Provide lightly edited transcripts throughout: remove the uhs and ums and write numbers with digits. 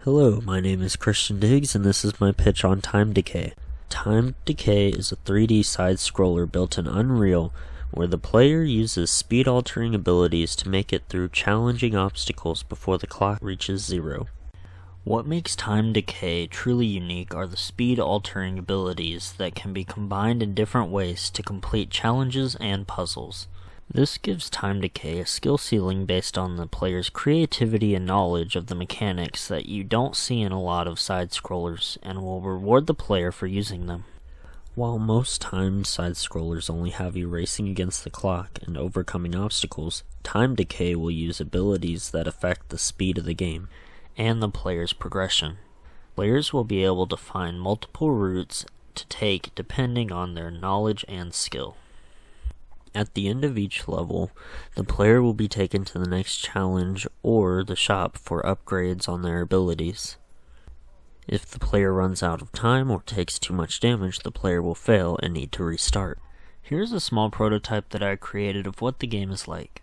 Hello, my name is Christian Diggs, and this is my pitch on Time Decay. Time Decay is a 3D side-scroller built in Unreal, where the player uses speed-altering abilities to make it through challenging obstacles before the clock reaches 0. What makes Time Decay truly unique are the speed-altering abilities that can be combined in different ways to complete challenges and puzzles. This gives Time Decay a skill ceiling based on the player's creativity and knowledge of the mechanics that you don't see in a lot of side-scrollers, and will reward the player for using them. While most times side-scrollers only have you racing against the clock and overcoming obstacles, Time Decay will use abilities that affect the speed of the game and the player's progression. Players will be able to find multiple routes to take depending on their knowledge and skill. At the end of each level, the player will be taken to the next challenge or the shop for upgrades on their abilities. If the player runs out of time or takes too much damage, the player will fail and need to restart. Here's a small prototype that I created of what the game is like.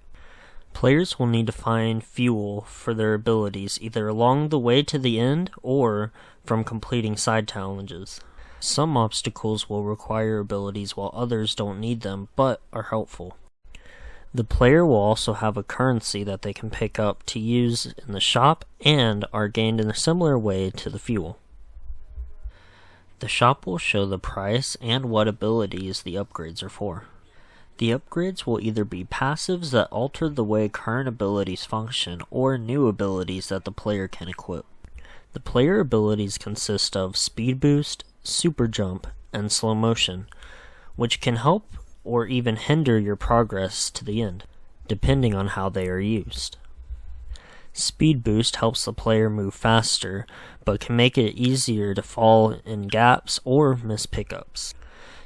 Players will need to find fuel for their abilities either along the way to the end or from completing side challenges. Some obstacles will require abilities while others don't need them, but are helpful. The player will also have a currency that they can pick up to use in the shop and are gained in a similar way to the fuel. The shop will show the price and what abilities the upgrades are for. The upgrades will either be passives that alter the way current abilities function or new abilities that the player can equip. The player abilities consist of speed boost, super jump, and slow motion, which can help or even hinder your progress to the end, depending on how they are used. Speed boost helps the player move faster, but can make it easier to fall in gaps or miss pickups.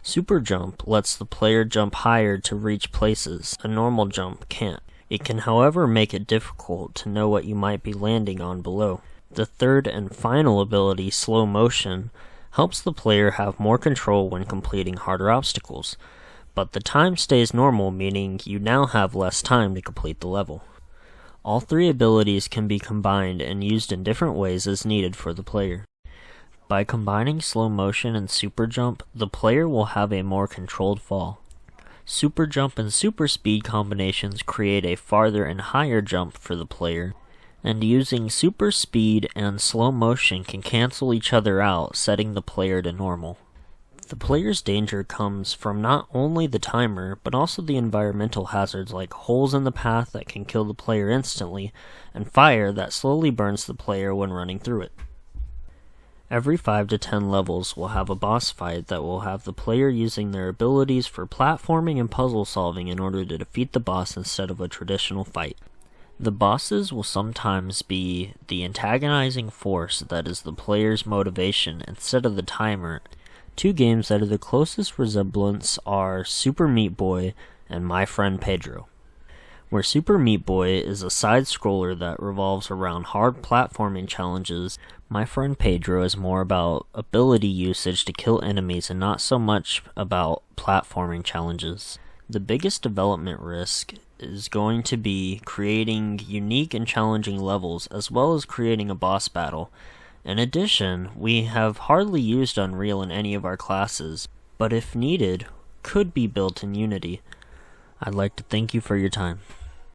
Super jump lets the player jump higher to reach places a normal jump can't. It can, however, make it difficult to know what you might be landing on below. The third and final ability, slow motion, helps the player have more control when completing harder obstacles, but the time stays normal, meaning you now have less time to complete the level. All three abilities can be combined and used in different ways as needed for the player. By combining slow motion and super jump, the player will have a more controlled fall. Super jump and super speed combinations create a farther and higher jump for the player, and using super speed and slow motion can cancel each other out, setting the player to normal. The player's danger comes from not only the timer, but also the environmental hazards like holes in the path that can kill the player instantly, and fire that slowly burns the player when running through it. Every 5 to 10 levels will have a boss fight that will have the player using their abilities for platforming and puzzle solving in order to defeat the boss instead of a traditional fight. The bosses will sometimes be the antagonizing force that is the player's motivation instead of the timer. Two games that are the closest resemblance are Super Meat Boy and My Friend Pedro. Where Super Meat Boy is a side-scroller that revolves around hard platforming challenges, My Friend Pedro is more about ability usage to kill enemies and not so much about platforming challenges. The biggest development risk is going to be creating unique and challenging levels as well as creating a boss battle. In addition, we have hardly used Unreal in any of our classes, but if needed, could be built in Unity. I'd like to thank you for your time.